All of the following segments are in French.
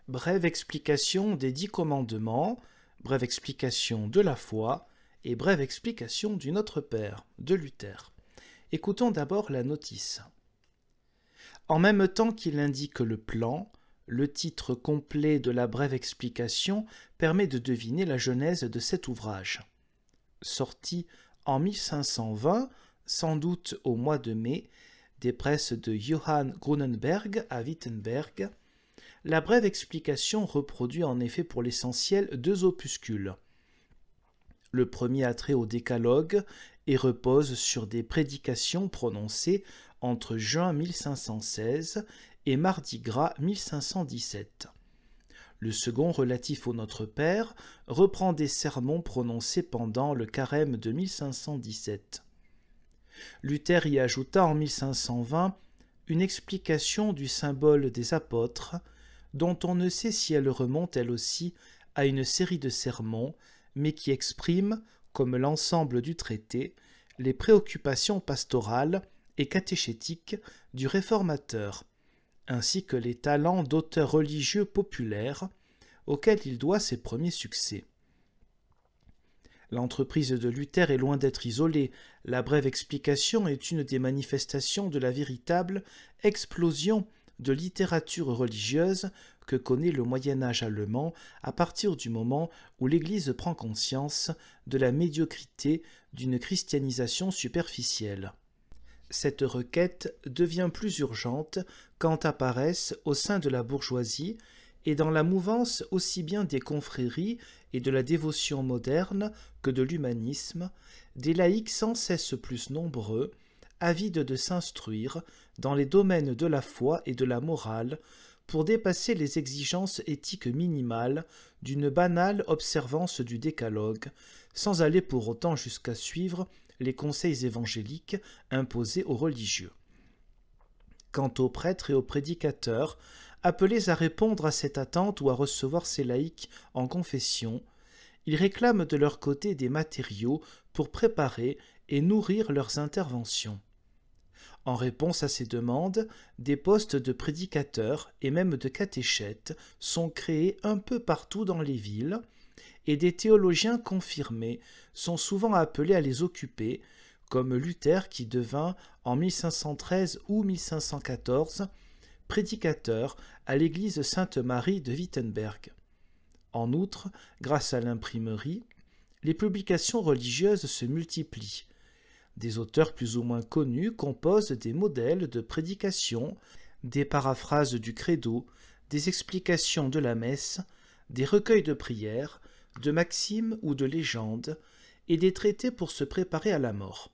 Brève explication des 10 commandements, brève explication de la foi et brève explication du Notre Père de Luther. Écoutons d'abord la notice. En même temps qu'il indique le plan, le titre complet de la brève explication permet de deviner la genèse de cet ouvrage. Sorti en 1520, sans doute au mois de mai, des presses de Johann Grunenberg à Wittenberg, la brève explication reproduit en effet pour l'essentiel 2 opuscules. Le premier a trait au décalogue et repose sur des prédications prononcées entre juin 1516 et Mardi Gras 1517. Le second, relatif au Notre Père, reprend des sermons prononcés pendant le carême de 1517. Luther y ajouta en 1520 une explication du symbole des apôtres, dont on ne sait si elle remonte elle aussi à une série de sermons, mais qui exprime, comme l'ensemble du traité, les préoccupations pastorales et catéchétiques du réformateur, ainsi que les talents d'auteur religieux populaire auxquels il doit ses premiers succès. L'entreprise de Luther est loin d'être isolée. La brève explication est une des manifestations de la véritable explosion de littérature religieuse que connaît le Moyen-Âge allemand à partir du moment où l'Église prend conscience de la médiocrité d'une christianisation superficielle. Cette requête devient plus urgente quand apparaissent au sein de la bourgeoisie et dans la mouvance aussi bien des confréries et de la dévotion moderne que de l'humanisme, des laïcs sans cesse plus nombreux, avides de s'instruire dans les domaines de la foi et de la morale pour dépasser les exigences éthiques minimales d'une banale observance du décalogue, sans aller pour autant jusqu'à suivre les conseils évangéliques imposés aux religieux. Quant aux prêtres et aux prédicateurs, appelés à répondre à cette attente ou à recevoir ces laïcs en confession, ils réclament de leur côté des matériaux pour préparer et nourrir leurs interventions. En réponse à ces demandes, des postes de prédicateurs et même de catéchètes sont créés un peu partout dans les villes, et des théologiens confirmés sont souvent appelés à les occuper, comme Luther qui devint, en 1513 ou 1514, prédicateur à l'église Sainte-Marie de Wittenberg. En outre, grâce à l'imprimerie, les publications religieuses se multiplient. Des auteurs plus ou moins connus composent des modèles de prédication, des paraphrases du credo, des explications de la messe, des recueils de prières, de maximes ou de légendes, et des traités pour se préparer à la mort.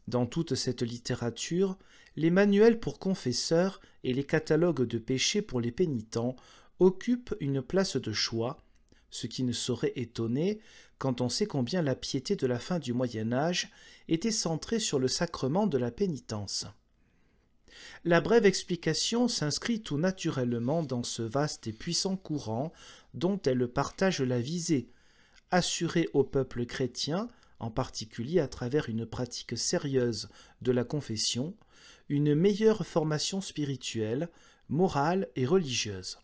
Dans toute cette littérature, les manuels pour confesseurs et les catalogues de péchés pour les pénitents occupent une place de choix, ce qui ne saurait étonner quand on sait combien la piété de la fin du Moyen-Âge était centrée sur le sacrement de la pénitence. La brève explication s'inscrit tout naturellement dans ce vaste et puissant courant dont elle partage la visée, assurer au peuple chrétien, en particulier à travers une pratique sérieuse de la confession, une meilleure formation spirituelle, morale et religieuse.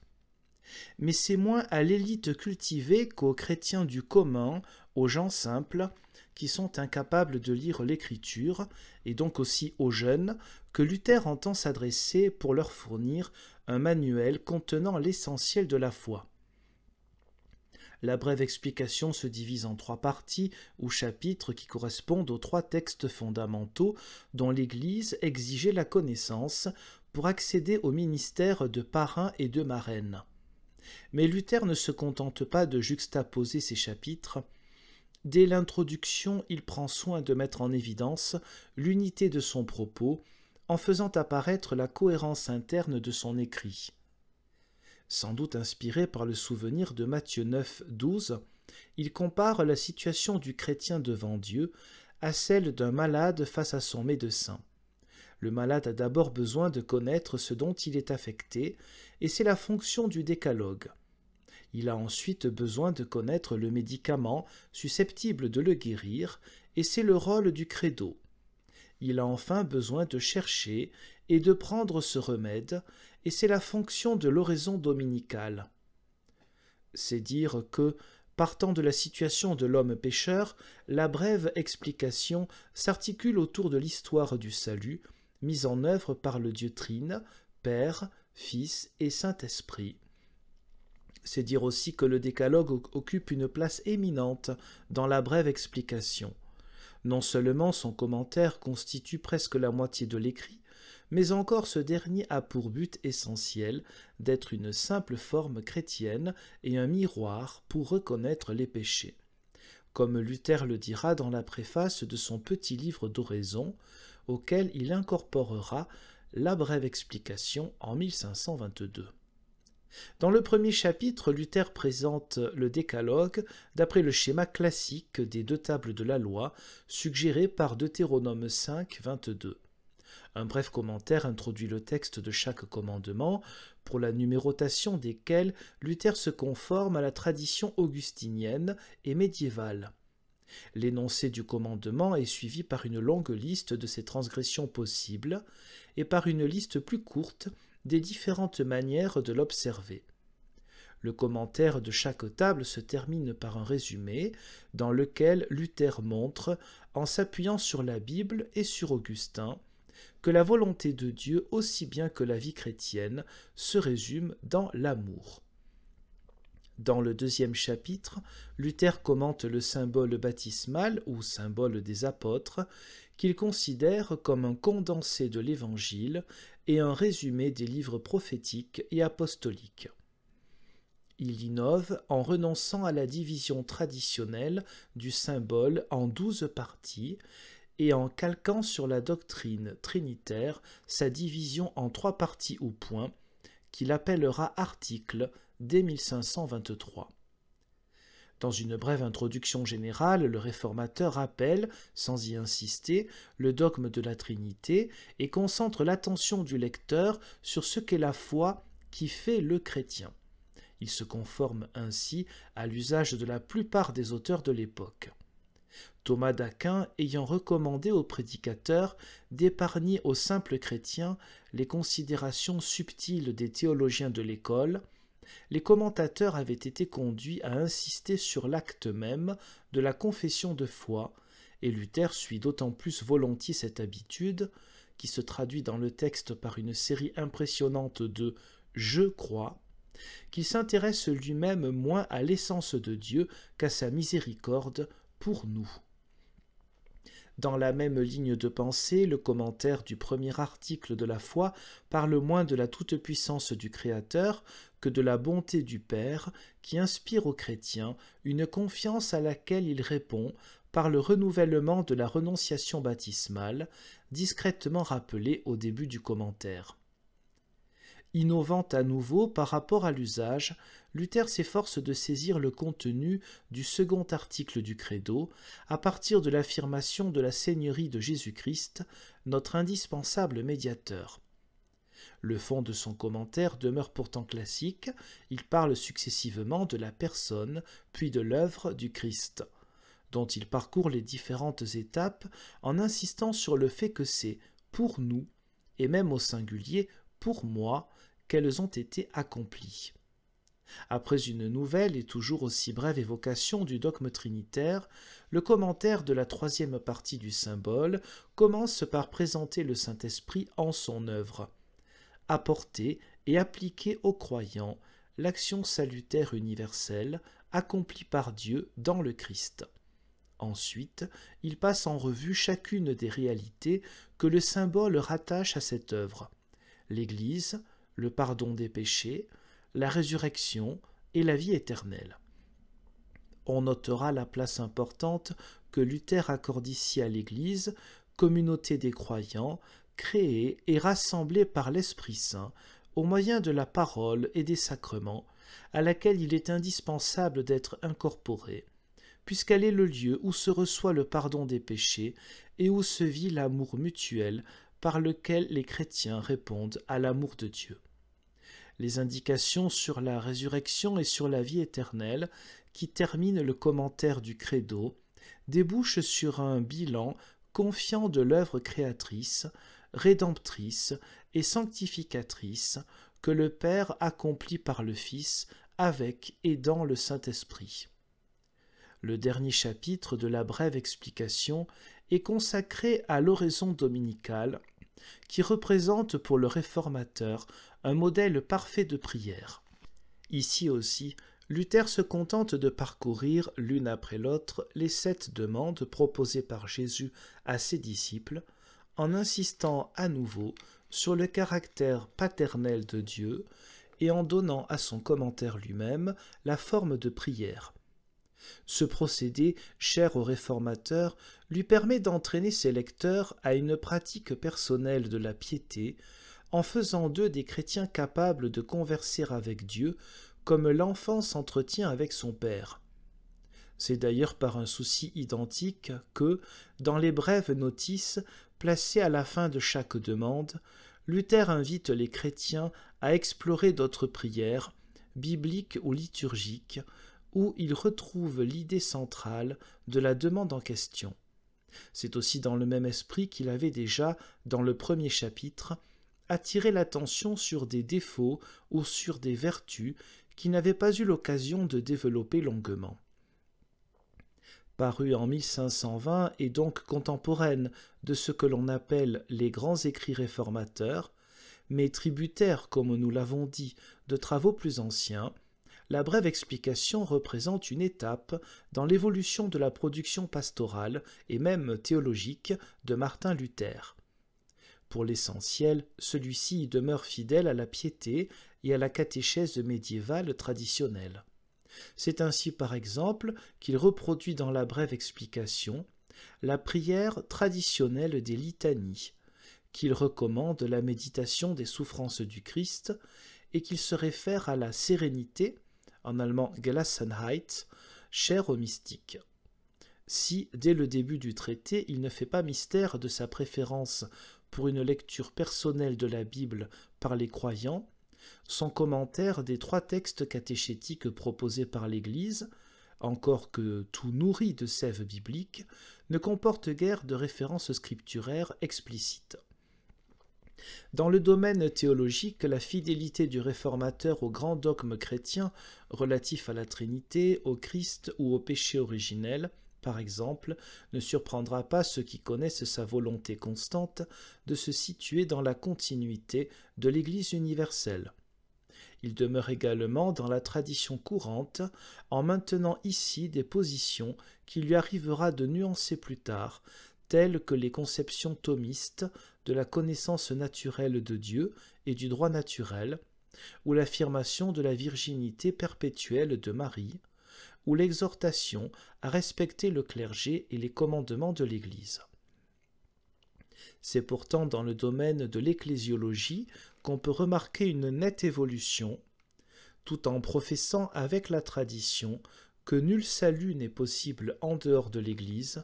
Mais c'est moins à l'élite cultivée qu'aux chrétiens du commun, aux gens simples, qui sont incapables de lire l'Écriture, et donc aussi aux jeunes, que Luther entend s'adresser pour leur fournir un manuel contenant l'essentiel de la foi. La brève explication se divise en 3 parties ou chapitres qui correspondent aux 3 textes fondamentaux dont l'Église exigeait la connaissance pour accéder au ministère de parrain et de marraine. Mais Luther ne se contente pas de juxtaposer ces chapitres. Dès l'introduction, il prend soin de mettre en évidence l'unité de son propos en faisant apparaître la cohérence interne de son écrit. Sans doute inspiré par le souvenir de Matthieu 9, 12, il compare la situation du chrétien devant Dieu à celle d'un malade face à son médecin. Le malade a d'abord besoin de connaître ce dont il est affecté, et c'est la fonction du décalogue. Il a ensuite besoin de connaître le médicament susceptible de le guérir, et c'est le rôle du credo. Il a enfin besoin de chercher et de prendre ce remède, et c'est la fonction de l'oraison dominicale. C'est dire que, partant de la situation de l'homme pécheur, la brève explication s'articule autour de l'histoire du salut, mise en œuvre par le Dieu Trine, Père, Fils et Saint-Esprit. C'est dire aussi que le décalogue occupe une place éminente dans la brève explication. Non seulement son commentaire constitue presque la moitié de l'écrit, mais encore ce dernier a pour but essentiel d'être une simple forme chrétienne et un miroir pour reconnaître les péchés. Comme Luther le dira dans la préface de son petit livre d'oraison, auquel il incorporera la brève explication en 1522. Dans le premier chapitre, Luther présente le décalogue d'après le schéma classique des deux tables de la loi suggéré par Deutéronome 5, 22. Un bref commentaire introduit le texte de chaque commandement, pour la numérotation desquels Luther se conforme à la tradition augustinienne et médiévale. L'énoncé du commandement est suivi par une longue liste de ses transgressions possibles et par une liste plus courte des différentes manières de l'observer. Le commentaire de chaque table se termine par un résumé dans lequel Luther montre, en s'appuyant sur la Bible et sur Augustin, que la volonté de Dieu aussi bien que la vie chrétienne se résume dans l'amour. Dans le deuxième chapitre, Luther commente le symbole baptismal ou symbole des apôtres, qu'il considère comme un condensé de l'Évangile et un résumé des livres prophétiques et apostoliques. Il innove en renonçant à la division traditionnelle du symbole en 12 parties et en calquant sur la doctrine trinitaire sa division en 3 parties ou points, qu'il appellera articles dès 1523. Dans une brève introduction générale, le réformateur rappelle, sans y insister, le dogme de la Trinité et concentre l'attention du lecteur sur ce qu'est la foi qui fait le chrétien. Il se conforme ainsi à l'usage de la plupart des auteurs de l'époque. Thomas d'Aquin ayant recommandé aux prédicateurs d'épargner aux simples chrétiens les considérations subtiles des théologiens de l'école, les commentateurs avaient été conduits à insister sur l'acte même de la confession de foi, et Luther suit d'autant plus volontiers cette habitude, qui se traduit dans le texte par une série impressionnante de « je crois », qu'il s'intéresse lui-même moins à l'essence de Dieu qu'à sa miséricorde pour nous. Dans la même ligne de pensée, le commentaire du premier article de la foi parle moins de la toute-puissance du Créateur que de la bonté du Père qui inspire aux chrétiens une confiance à laquelle il répond par le renouvellement de la renonciation baptismale, discrètement rappelée au début du commentaire. Innovant à nouveau par rapport à l'usage, Luther s'efforce de saisir le contenu du second article du Credo à partir de l'affirmation de la Seigneurie de Jésus-Christ, notre indispensable médiateur. Le fond de son commentaire demeure pourtant classique, il parle successivement de la personne puis de l'œuvre du Christ, dont il parcourt les différentes étapes en insistant sur le fait que c'est pour nous, et même au singulier pour moi, qu'elles ont été accomplies. Après une nouvelle et toujours aussi brève évocation du dogme trinitaire, le commentaire de la troisième partie du symbole commence par présenter le Saint-Esprit en son œuvre, apporter et appliquer aux croyants l'action salutaire universelle accomplie par Dieu dans le Christ. Ensuite, il passe en revue chacune des réalités que le symbole rattache à cette œuvre: l'Église, le pardon des péchés, la résurrection et la vie éternelle. On notera la place importante que Luther accorde ici à l'Église, communauté des croyants, créée et rassemblée par l'Esprit Saint au moyen de la parole et des sacrements, à laquelle il est indispensable d'être incorporé, puisqu'elle est le lieu où se reçoit le pardon des péchés et où se vit l'amour mutuel par lequel les chrétiens répondent à l'amour de Dieu. Les indications sur la résurrection et sur la vie éternelle, qui terminent le commentaire du Credo, débouchent sur un bilan confiant de l'œuvre créatrice, rédemptrice et sanctificatrice que le Père accomplit par le Fils avec et dans le Saint-Esprit. Le dernier chapitre de la brève explication est consacré à l'oraison dominicale, qui représente pour le réformateur un modèle parfait de prière. Ici aussi, Luther se contente de parcourir l'une après l'autre les 7 demandes proposées par Jésus à ses disciples, en insistant à nouveau sur le caractère paternel de Dieu et en donnant à son commentaire lui-même la forme de prière. Ce procédé, cher au réformateur, lui permet d'entraîner ses lecteurs à une pratique personnelle de la piété, en faisant d'eux des chrétiens capables de converser avec Dieu comme l'enfant s'entretient avec son père. C'est d'ailleurs par un souci identique que, dans les brèves notices placées à la fin de chaque demande, Luther invite les chrétiens à explorer d'autres prières, bibliques ou liturgiques, où ils retrouvent l'idée centrale de la demande en question. C'est aussi dans le même esprit qu'il avait déjà, dans le premier chapitre, attiré l'attention sur des défauts ou sur des vertus qu'il n'avait pas eu l'occasion de développer longuement. Parue en 1520 et donc contemporaine de ce que l'on appelle les grands écrits réformateurs, mais tributaire, comme nous l'avons dit, de travaux plus anciens, la brève explication représente une étape dans l'évolution de la production pastorale et même théologique de Martin Luther. Pour l'essentiel, celui-ci demeure fidèle à la piété et à la catéchèse médiévale traditionnelle. C'est ainsi par exemple qu'il reproduit dans la brève explication la prière traditionnelle des litanies, qu'il recommande la méditation des souffrances du Christ et qu'il se réfère à la sérénité, en allemand Gelassenheit, chère aux mystiques. Si, dès le début du traité, il ne fait pas mystère de sa préférence pour une lecture personnelle de la Bible par les croyants, son commentaire des 3 textes catéchétiques proposés par l'Église, encore que tout nourri de sève biblique, ne comporte guère de références scripturaires explicites. Dans le domaine théologique, la fidélité du réformateur aux grands dogmes chrétiens relatifs à la Trinité, au Christ ou au péché originel, par exemple, ne surprendra pas ceux qui connaissent sa volonté constante de se situer dans la continuité de l'Église universelle. Il demeure également dans la tradition courante en maintenant ici des positions qu'il lui arrivera de nuancer plus tard, telles que les conceptions thomistes de la connaissance naturelle de Dieu et du droit naturel, ou l'affirmation de la virginité perpétuelle de Marie, ou l'exhortation à respecter le clergé et les commandements de l'Église. C'est pourtant dans le domaine de l'ecclésiologie qu'on peut remarquer une nette évolution, tout en professant avec la tradition que nul salut n'est possible en dehors de l'Église.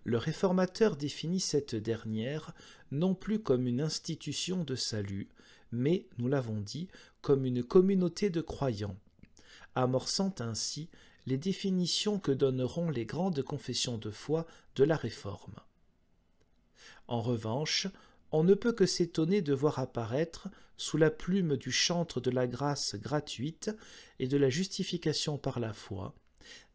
Le réformateur définit cette dernière non plus comme une institution de salut, mais, nous l'avons dit, comme une communauté de croyants, amorçant ainsi les définitions que donneront les grandes confessions de foi de la Réforme. En revanche, on ne peut que s'étonner de voir apparaître, sous la plume du chantre de la grâce gratuite et de la justification par la foi,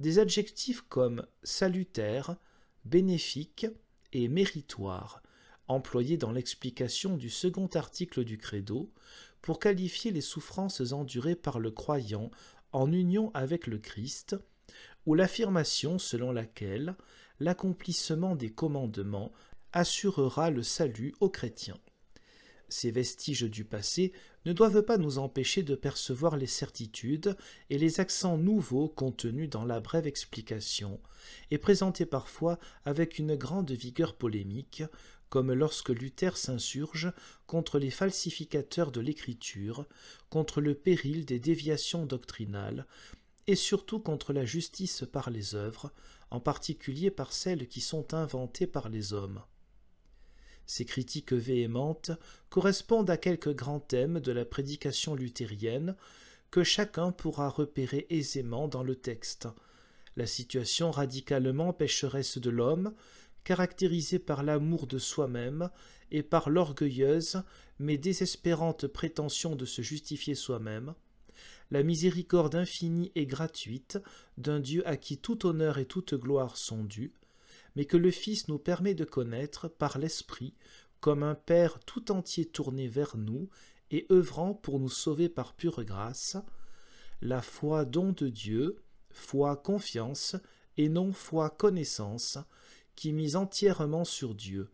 des adjectifs comme salutaire, bénéfique et méritoire, employés dans l'explication du second article du Credo, pour qualifier les souffrances endurées par le croyant en union avec le Christ, ou l'affirmation selon laquelle l'accomplissement des commandements assurera le salut aux chrétiens. Ces vestiges du passé ne doivent pas nous empêcher de percevoir les certitudes et les accents nouveaux contenus dans la brève explication, et présentés parfois avec une grande vigueur polémique, comme lorsque Luther s'insurge contre les falsificateurs de l'Écriture, contre le péril des déviations doctrinales, et surtout contre la justice par les œuvres, en particulier par celles qui sont inventées par les hommes. Ces critiques véhémentes correspondent à quelques grands thèmes de la prédication luthérienne que chacun pourra repérer aisément dans le texte. La situation radicalement pécheresse de l'homme, caractérisée par l'amour de soi-même et par l'orgueilleuse mais désespérante prétention de se justifier soi-même, la miséricorde infinie et gratuite d'un Dieu à qui tout honneur et toute gloire sont dus, mais que le Fils nous permet de connaître par l'Esprit comme un Père tout entier tourné vers nous et œuvrant pour nous sauver par pure grâce, la foi don de Dieu, foi confiance et non foi connaissance, qui mise entièrement sur Dieu,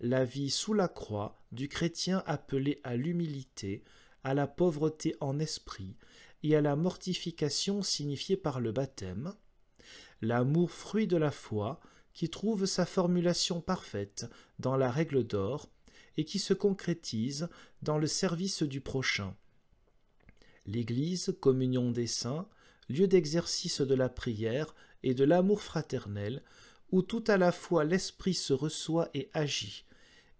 la vie sous la croix du chrétien appelé à l'humilité, à la pauvreté en esprit et à la mortification signifiée par le baptême, l'amour fruit de la foi qui trouve sa formulation parfaite dans la règle d'or et qui se concrétise dans le service du prochain. L'Église, communion des saints, lieu d'exercice de la prière et de l'amour fraternel, où tout à la fois l'Esprit se reçoit et agit,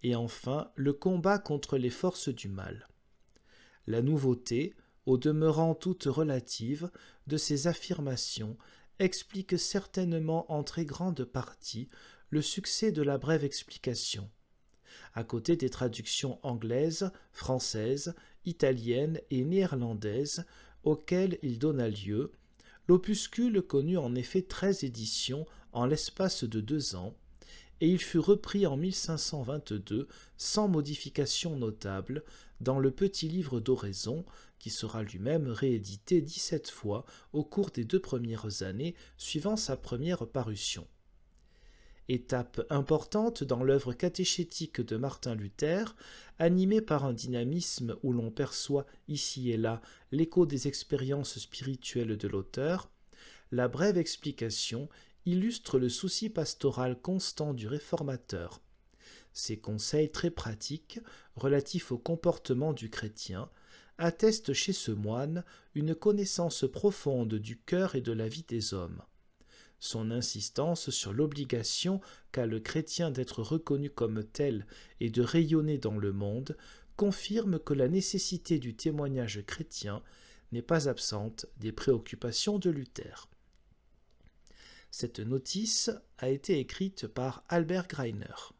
et enfin le combat contre les forces du mal. La nouveauté, au demeurant toute relative, de ces affirmations explique certainement en très grande partie le succès de la brève explication. À côté des traductions anglaises, françaises, italiennes et néerlandaises auxquelles il donna lieu, l'opuscule connut en effet 13 éditions en l'espace de 2 ans, et il fut repris en 1522 sans modification notable dans le petit livre d'oraison, qui sera lui-même réédité 17 fois au cours des 2 premières années suivant sa première parution. Étape importante dans l'œuvre catéchétique de Martin Luther, animée par un dynamisme où l'on perçoit ici et là l'écho des expériences spirituelles de l'auteur, la brève explication illustre le souci pastoral constant du réformateur. Ses conseils très pratiques, relatifs au comportement du chrétien, attestent chez ce moine une connaissance profonde du cœur et de la vie des hommes. Son insistance sur l'obligation qu'a le chrétien d'être reconnu comme tel et de rayonner dans le monde confirme que la nécessité du témoignage chrétien n'est pas absente des préoccupations de Luther. Cette notice a été écrite par Albert Greiner.